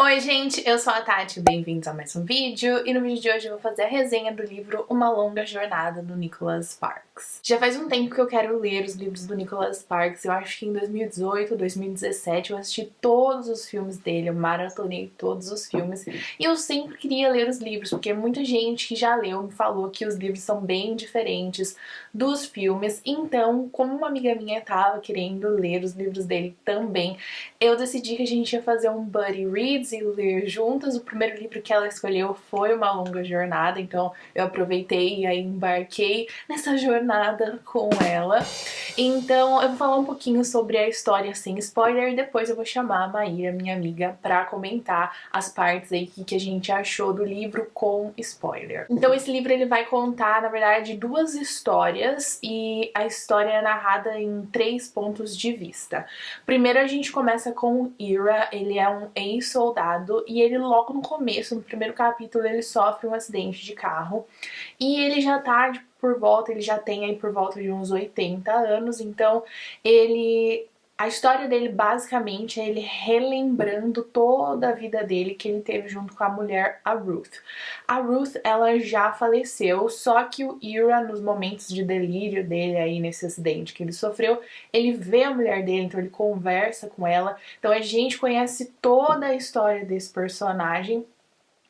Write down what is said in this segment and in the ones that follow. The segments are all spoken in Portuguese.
Oi gente, eu sou a Tati, bem-vindos a mais um vídeo, e no vídeo de hoje eu vou fazer a resenha do livro Uma Longa Jornada, do Nicholas Sparks. Já faz um tempo que eu quero ler os livros do Nicholas Sparks, eu acho que em 2018, 2017 eu assisti todos os filmes dele, eu maratonei todos os filmes, e eu sempre queria ler os livros, porque muita gente que já leu me falou que os livros são bem diferentes dos filmes, então, como uma amiga minha tava querendo ler os livros dele também, eu decidi que a gente ia fazer um buddy reads e ler juntas. O primeiro livro que ela escolheu foi Uma Longa Jornada, então eu aproveitei e aí embarquei nessa jornada com ela. Então eu vou falar um pouquinho sobre a história sem spoiler e depois eu vou chamar a Maíra, minha amiga, pra comentar as partes aí que a gente achou do livro com spoiler. Então esse livro ele vai contar, na verdade, duas histórias e a história é narrada em 3 pontos de vista. Primeiro a gente começa com o Ira, ele é um ex-soldado e ele logo no começo, no primeiro capítulo, ele sofre um acidente de carro e ele já tá ele já tem aí por volta de uns 80 anos, então a história dele basicamente é ele relembrando toda a vida dele que ele teve junto com a mulher, a Ruth. A Ruth, ela já faleceu, só que o Ira, nos momentos de delírio dele aí nesse acidente que ele sofreu, ele vê a mulher dele, então ele conversa com ela. Então a gente conhece toda a história desse personagem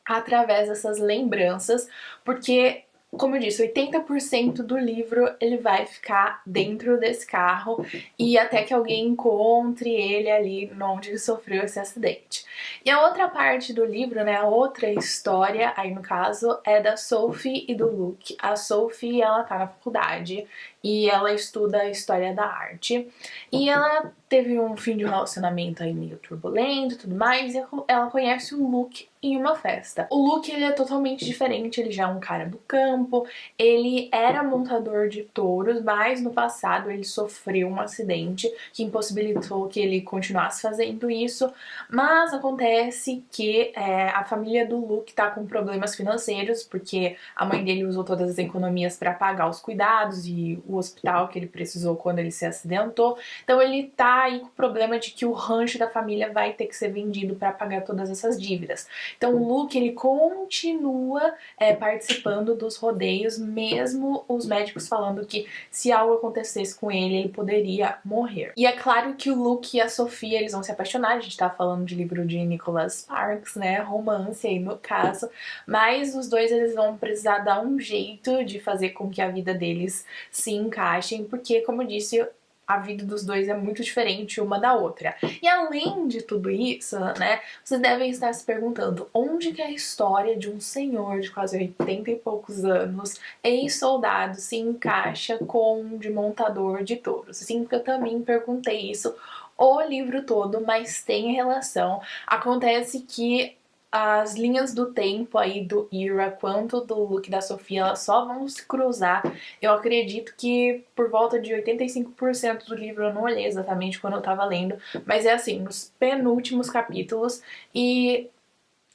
através dessas lembranças, porque como eu disse, 80% do livro ele vai ficar dentro desse carro e até que alguém encontre ele ali onde ele sofreu esse acidente. E a outra parte do livro, né, a outra história, aí no caso, é da Sophie e do Luke. A Sophie, ela tá na faculdade e ela estuda a história da arte e ela teve um fim de um relacionamento aí meio turbulento e tudo mais, e ela conhece o Luke em uma festa. O Luke, ele é totalmente diferente, ele já é um cara do campo, ele era montador de touros, mas no passado ele sofreu um acidente que impossibilitou que ele continuasse fazendo isso, mas acontece que a família do Luke tá com problemas financeiros, porque a mãe dele usou todas as economias para pagar os cuidados e o hospital que ele precisou quando ele se acidentou, então ele tá aí com o problema de que o rancho da família vai ter que ser vendido para pagar todas essas dívidas. Então o Luke, ele continua participando dos rodeios, mesmo os médicos falando que se algo acontecesse com ele, ele poderia morrer. E é claro que o Luke e a Sofia, eles vão se apaixonar, a gente tá falando de livro de Nicholas Sparks, né, romance aí no caso, mas os dois eles vão precisar dar um jeito de fazer com que a vida deles se encaixem, porque como eu disse, a vida dos dois é muito diferente uma da outra. E além de tudo isso, né, vocês devem estar se perguntando onde que a história de um senhor de quase 80 e poucos anos, ex-soldado, se encaixa com um de montador de touros. Sim, porque eu também perguntei isso o livro todo, mas tem relação. Acontece que as linhas do tempo aí do Ira quanto do Luke da Sofia, elas só vão se cruzar. Eu acredito que por volta de 85% do livro, eu não olhei exatamente quando eu tava lendo, mas é assim, nos penúltimos capítulos, e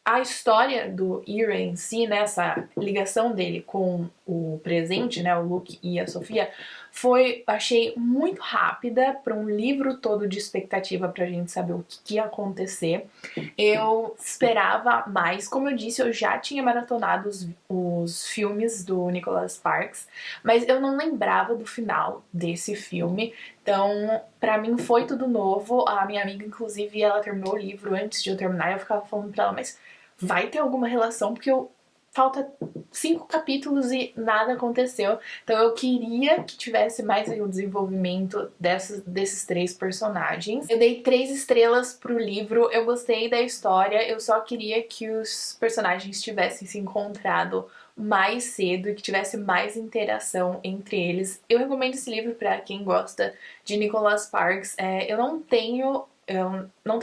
a história do Ira em si, né, essa ligação dele com o presente, né, o Luke e a Sofia, achei muito rápida para um livro todo de expectativa pra gente saber o que ia acontecer. Eu esperava mais, como eu disse, eu já tinha maratonado os filmes do Nicholas Sparks, mas eu não lembrava do final desse filme, então pra mim foi tudo novo. A minha amiga, inclusive, ela terminou o livro antes de eu terminar e eu ficava falando pra ela, mas vai ter alguma relação, porque falta 5 capítulos e nada aconteceu. Então eu queria que tivesse mais aí o desenvolvimento desses 3 personagens. Eu dei 3 estrelas pro livro, eu gostei da história, eu só queria que os personagens tivessem se encontrado mais cedo e que tivesse mais interação entre eles. Eu recomendo esse livro pra quem gosta de Nicholas Sparks. Eu não tenho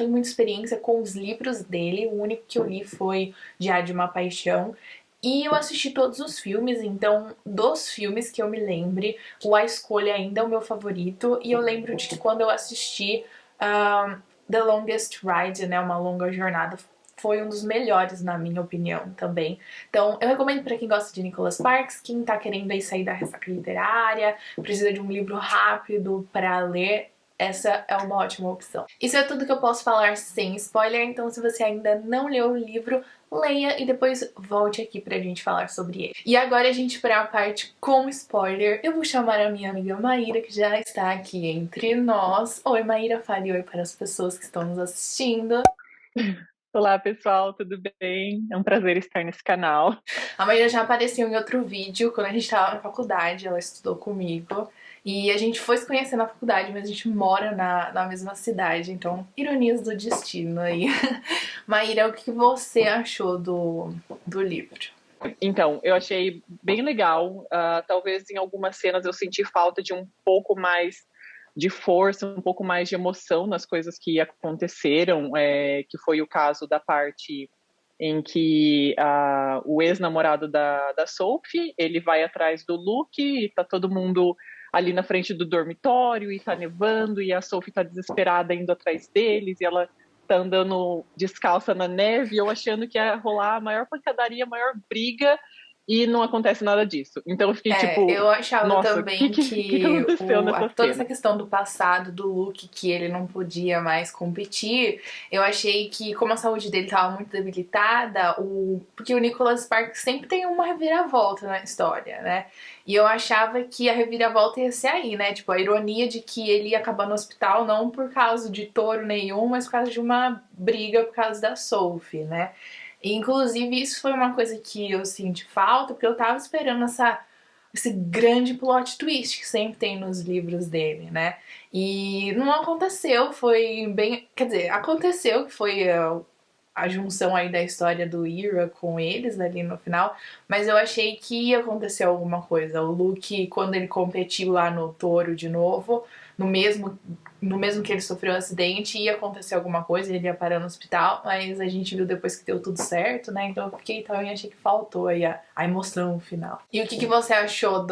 muita experiência com os livros dele, o único que eu li foi Diário de uma Paixão. E eu assisti todos os filmes, então dos filmes que eu me lembre, o A Escolha ainda é o meu favorito. E eu lembro de que quando eu assisti The Longest Ride, né, Uma Longa Jornada, foi um dos melhores na minha opinião também. Então eu recomendo pra quem gosta de Nicholas Sparks, quem tá querendo aí sair da ressaca literária, precisa de um livro rápido pra ler. essa é uma ótima opção. Isso é tudo que eu posso falar sem spoiler, então se você ainda não leu o livro, leia e depois volte aqui pra gente falar sobre ele. E agora a gente para a parte com spoiler. Eu vou chamar a minha amiga Maíra, que já está aqui entre nós. Oi, Maíra, fale oi para as pessoas que estão nos assistindo. Olá, pessoal, tudo bem? É um prazer estar nesse canal. A Maíra já apareceu em outro vídeo, quando a gente estava na faculdade, ela estudou comigo. E a gente foi se conhecer na faculdade, mas a gente mora na mesma cidade, então ironias do destino aí. Maíra, o que você achou do livro? Então, eu achei bem legal. Talvez em algumas cenas eu senti falta de um pouco mais de força, um pouco mais de emoção nas coisas que aconteceram, que foi o caso da parte em que o ex-namorado da Sophie, ele vai atrás do Luke e tá todo mundo ali na frente do dormitório e tá nevando e a Sophie tá desesperada indo atrás deles e ela tá andando descalça na neve, eu achando que ia rolar a maior pancadaria, a maior briga, e não acontece nada disso. Então eu fiquei tipo, Eu achava nossa, o que, também que que aconteceu nessa toda essa cena? questão do passado do Luke, que ele não podia mais competir, eu achei que, como a saúde dele estava muito debilitada, porque o Nicholas Sparks sempre tem uma reviravolta na história, né? E eu achava que a reviravolta ia ser aí, né? Tipo, a ironia de que ele ia acabar no hospital não por causa de touro nenhum, mas por causa de uma briga por causa da Sophie, né? E, inclusive, isso foi uma coisa que eu senti falta, porque eu tava esperando esse grande plot twist que sempre tem nos livros dele, né? E não aconteceu, foi bem. Quer dizer, aconteceu que foi a junção aí da história do Ira com eles ali no final, mas eu achei que ia acontecer alguma coisa. O Luke, quando ele competiu lá no Touro de novo, no mesmo, no mesmo que ele sofreu um acidente, ia acontecer alguma coisa, ele ia parar no hospital, mas a gente viu depois que deu tudo certo, né? Então eu fiquei também, achei que faltou aí a emoção final. E o que você achou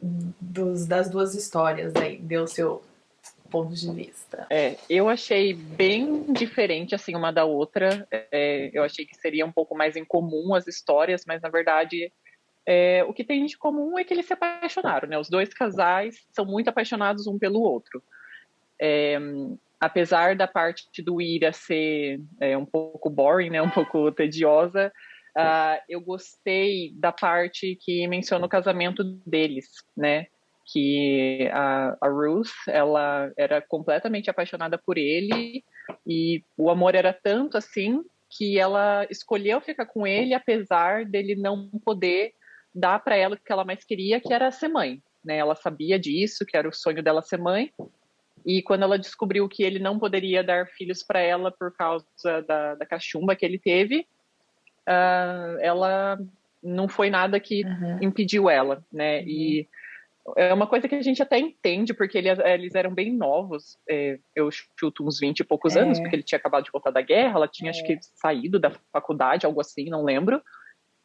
das duas histórias aí? Deu seu ponto de vista? Eu achei bem diferente assim uma da outra. Eu achei que seria um pouco mais em comum as histórias, mas na verdade o que tem de comum é que eles se apaixonaram, né? Os dois casais são muito apaixonados um pelo outro. Apesar da parte do Ira ser um pouco boring, né? Um pouco tediosa, eu gostei da parte que menciona o casamento deles, né? Que a Ruth, ela era completamente apaixonada por ele e o amor era tanto assim que ela escolheu ficar com ele apesar dele não poder dar para ela o que ela mais queria, que era ser mãe, né? Ela sabia disso, que era o sonho dela ser mãe, e quando ela descobriu que ele não poderia dar filhos para ela por causa da cachumba que ele teve, ela não foi nada que Uhum. impediu ela, né? E é uma coisa que a gente até entende, porque eles eram bem novos. Eu chuto uns 20 e poucos anos, porque ele tinha acabado de voltar da guerra, ela tinha acho que saído da faculdade, algo assim, não lembro.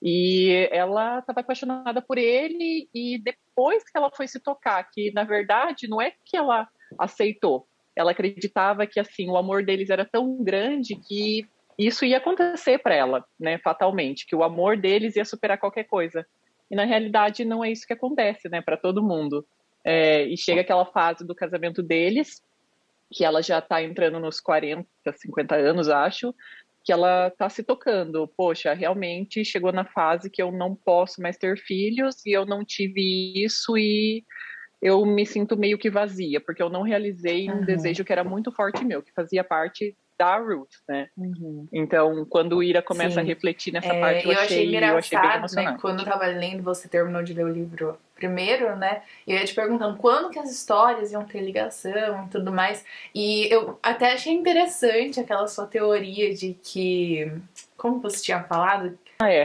E ela estava apaixonada por ele, e depois que ela foi se tocar, que na verdade não é que ela aceitou, ela acreditava que assim o amor deles era tão grande que isso ia acontecer para ela, né, fatalmente, que o amor deles ia superar qualquer coisa. E na realidade não é isso que acontece, né, para todo mundo. E chega aquela fase do casamento deles, que ela já está entrando nos 40, 50 anos, acho, que ela está se tocando. Poxa, realmente chegou na fase que eu não posso mais ter filhos e eu não tive isso e eu me sinto meio que vazia, porque eu não realizei um Uhum. desejo que era muito forte meu, que fazia parte da Ruth, né? Uhum. Então, quando o Ira começa a Sim. refletir nessa parte, Eu achei eu achei bem engraçado, né? emocionante. Quando eu tava lendo, você terminou de ler o livro primeiro, né? E eu ia te perguntando quando que as histórias iam ter ligação e tudo mais. E eu até achei interessante aquela sua teoria de que, como você tinha falado,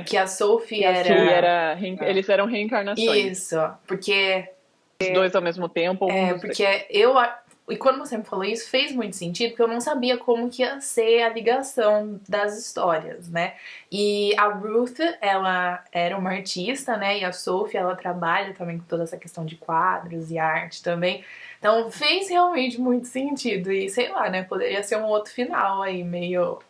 que a Sophie era Eles eram reencarnações. isso, porque Os dois ao mesmo tempo, ou um dos dois. porque e quando você me falou isso, fez muito sentido, porque eu não sabia como que ia ser a ligação das histórias, né? E a Ruth, ela era uma artista, né? E a Sophie, ela trabalha também com toda essa questão de quadros e arte também. Então fez realmente muito sentido. E sei lá, né? Poderia ser um outro final aí, meio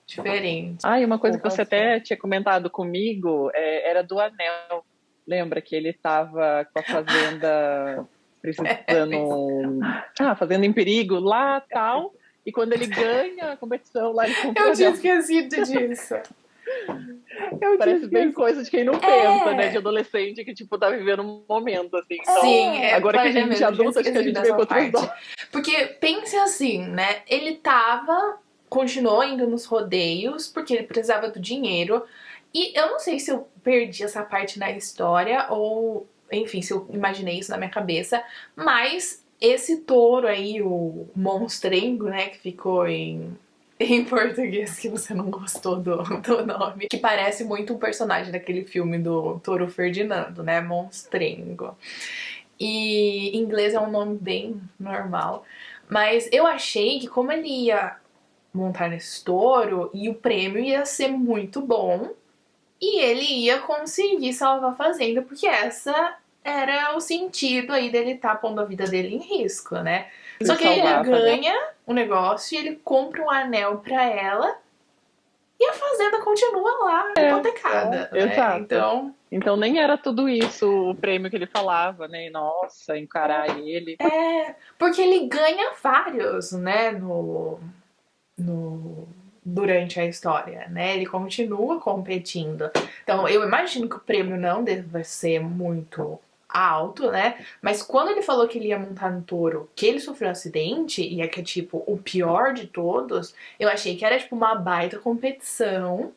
diferente. E uma coisa Ou que você passou. até tinha comentado comigo era do anel. Lembra que ele estava com a fazenda precisando, fazendo em perigo lá, tal. E quando ele ganha a competição lá, ele compra Eu tinha anel. esquecido disso. Parece bem coisa de quem não pensa, né? De adolescente que, tipo, tá vivendo um momento, assim. Então, Sim, agora que a gente é mesmo, tinha adulto, acho que a esquecido gente vê dessa com outros parte. olhos. Porque pense assim, né? Ele continuou indo nos rodeios, porque ele precisava do dinheiro. E eu não sei se eu perdi essa parte na história, ou, enfim, se eu imaginei isso na minha cabeça, mas esse touro aí, o monstrengo, né, que ficou em português, que você não gostou do nome, que parece muito um personagem daquele filme do Touro Ferdinando, né, monstrengo. E em inglês é um nome bem normal. Mas eu achei que como ele ia montar nesse touro, e o prêmio ia ser muito bom, e ele ia conseguir salvar a fazenda, porque essa era o sentido aí dele estar pondo a vida dele em risco, né? Só que aí ele Salvar, fazer. ganha o negócio e ele compra um anel pra ela e a fazenda continua lá hipotecada, né? Exato. Então nem era tudo isso o prêmio que ele falava, né? Nossa, encarar ele. Porque ele ganha vários, né, no durante a história, né? Ele continua competindo. Então, eu imagino que o prêmio não deve ser muito alto, né? Mas quando ele falou que ele ia montar no touro, que ele sofreu um acidente e é que é tipo o pior de todos, eu achei que era tipo uma baita competição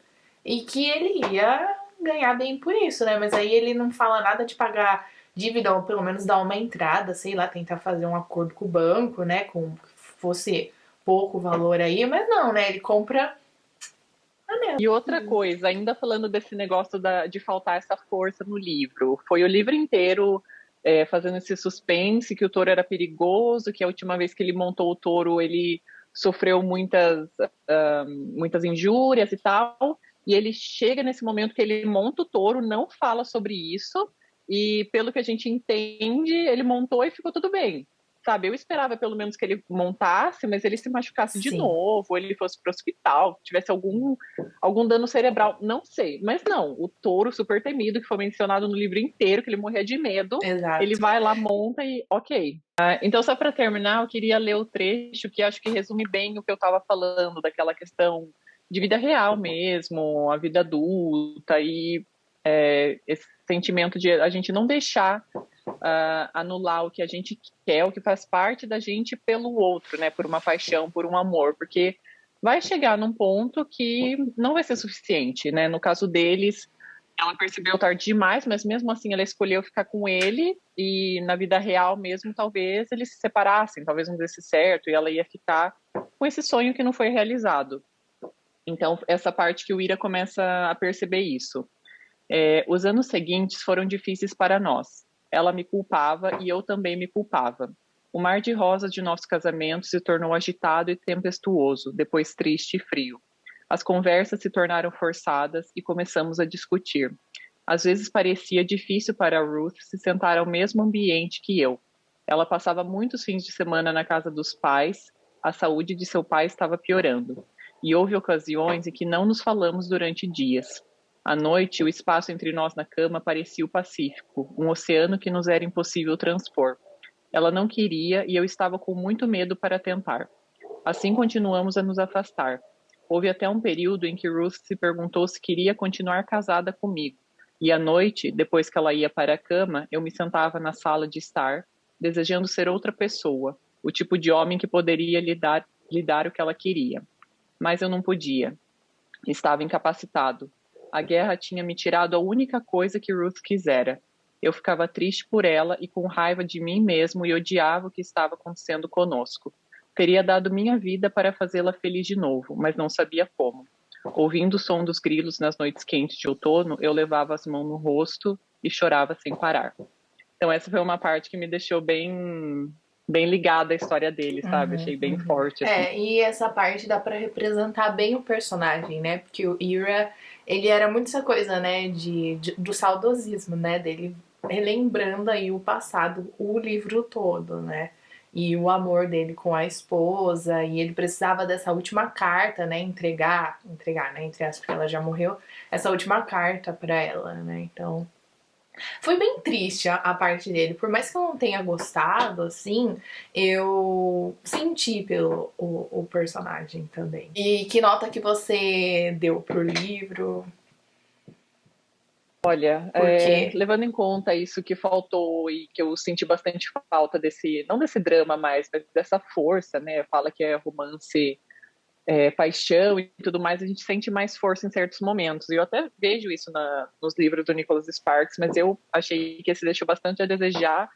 e que ele ia ganhar bem por isso, né? Mas aí ele não fala nada de pagar dívida ou pelo menos dar uma entrada, sei lá, tentar fazer um acordo com o banco, né? Com que fosse pouco valor aí, mas não, né? Ele compra anel. E outra coisa, ainda falando desse negócio de faltar essa força no livro, foi o livro inteiro fazendo esse suspense que o touro era perigoso, que a última vez que ele montou o touro ele sofreu muitas injúrias e tal, e ele chega nesse momento que ele monta o touro, não fala sobre isso, e pelo que a gente entende, ele montou e ficou tudo bem. Sabe, eu esperava pelo menos que ele montasse, mas ele se machucasse de Sim. novo, ou ele fosse para o hospital, tivesse algum dano cerebral, não sei. Mas não, o touro super temido, que foi mencionado no livro inteiro, que ele morria de medo, ele Exato. vai lá, monta e ok. Então, só para terminar, eu queria ler o trecho que acho que resume bem o que eu estava falando, daquela questão de vida real mesmo, a vida adulta e esse sentimento de a gente não deixar anular o que a gente quer, o que faz parte da gente pelo outro, né? Por uma paixão, por um amor, porque vai chegar num ponto que não vai ser suficiente, né? No caso deles, ela percebeu tarde demais, mas mesmo assim ela escolheu ficar com ele e na vida real mesmo, talvez eles se separassem, talvez não desse certo e ela ia ficar com esse sonho que não foi realizado. Então, essa parte que o Ira começa a perceber isso. Os anos seguintes foram difíceis para nós. Ela me culpava e eu também me culpava. O mar de rosas de nosso casamento se tornou agitado e tempestuoso, depois triste e frio. As conversas se tornaram forçadas e começamos a discutir. Às vezes parecia difícil para Ruth se sentar ao mesmo ambiente que eu. Ela passava muitos fins de semana na casa dos pais, a saúde de seu pai estava piorando. E houve ocasiões em que não nos falamos durante dias. À noite, o espaço entre nós na cama parecia o Pacífico, um oceano que nos era impossível transpor. Ela não queria e eu estava com muito medo para tentar. Assim continuamos a nos afastar. Houve até um período em que Ruth se perguntou se queria continuar casada comigo. E à noite, depois que ela ia para a cama, eu me sentava na sala de estar, desejando ser outra pessoa, o tipo de homem que poderia lhe dar o que ela queria. Mas eu não podia. Estava incapacitado. A guerra tinha me tirado a única coisa que Ruth quisera. Eu ficava triste por ela e com raiva de mim mesmo e odiava o que estava acontecendo conosco. Teria dado minha vida para fazê-la feliz de novo, mas não sabia como. Ouvindo o som dos grilos nas noites quentes de outono, eu levava as mãos no rosto e chorava sem parar. Então essa foi uma parte que me deixou bem ligada à história dele, sabe? Achei bem forte, assim. E essa parte dá pra representar bem o personagem, né? Porque o Ira, ele era muito essa coisa, né, do saudosismo, né? Dele relembrando aí o passado, o livro todo, né? E o amor dele com a esposa, e ele precisava dessa última carta, né? Entregar, né? Entre aspas, porque ela já morreu, essa última carta pra ela, né? Então, Foi bem triste a parte dele. Por mais que eu não tenha gostado, assim, eu senti pelo o personagem também. E que nota que você deu pro livro? Olha, Porque levando em conta isso que faltou e que eu senti bastante falta desse, não desse drama mais, mas dessa força, né? Fala que é romance, paixão e tudo mais, a gente sente mais força em certos momentos. E eu até vejo isso nos livros do Nicholas Sparks, mas eu achei que esse deixou bastante a desejar,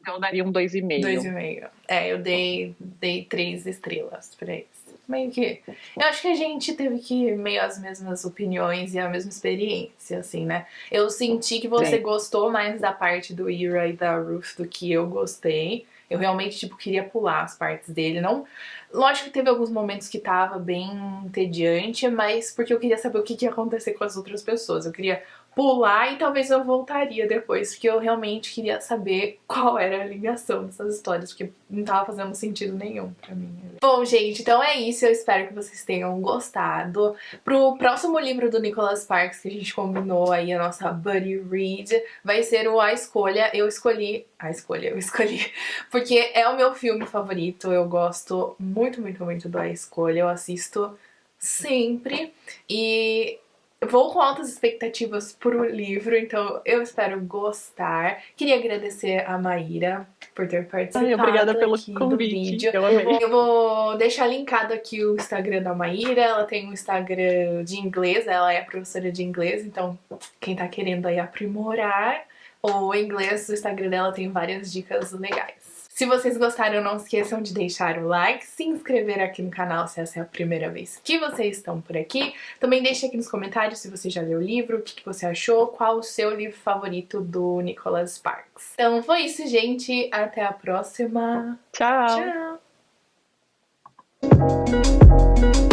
então eu daria um 2,5. 2,5. Eu dei 3 estrelas pra isso. Meio que. Eu acho que a gente teve que meio as mesmas opiniões e a mesma experiência, assim, né? Eu senti que você Sim. gostou mais da parte do Ira e da Ruth do que eu gostei. Eu realmente, tipo, queria pular as partes dele. Não. Lógico que teve alguns momentos que tava bem entediante, mas porque eu queria saber o que ia acontecer com as outras pessoas. Eu queria pular e talvez eu voltaria depois, porque eu realmente queria saber qual era a ligação dessas histórias, porque não tava fazendo sentido nenhum pra mim. Bom, gente, então é isso. Eu espero que vocês tenham gostado. Pro próximo livro do Nicholas Sparks, que a gente combinou aí, a nossa buddy read, vai ser o A Escolha. Eu escolhi... eu escolhi. Porque é o meu filme favorito. Eu gosto muito, muito, muito do A Escolha. Eu assisto sempre. E vou com altas expectativas pro livro, então eu espero gostar. Queria agradecer a Maíra por ter participado Obrigada pelo aqui do convite, vídeo. eu amei. Eu vou deixar linkado aqui o Instagram da Maíra. Ela tem um Instagram de inglês, ela é professora de inglês, então quem tá querendo aí aprimorar o inglês, o Instagram dela tem várias dicas legais. Se vocês gostaram, não esqueçam de deixar o like, se inscrever aqui no canal se essa é a primeira vez que vocês estão por aqui. Também deixe aqui nos comentários se você já leu o livro, o que você achou, qual o seu livro favorito do Nicholas Sparks. Então foi isso, gente. Até a próxima. Tchau! Tchau!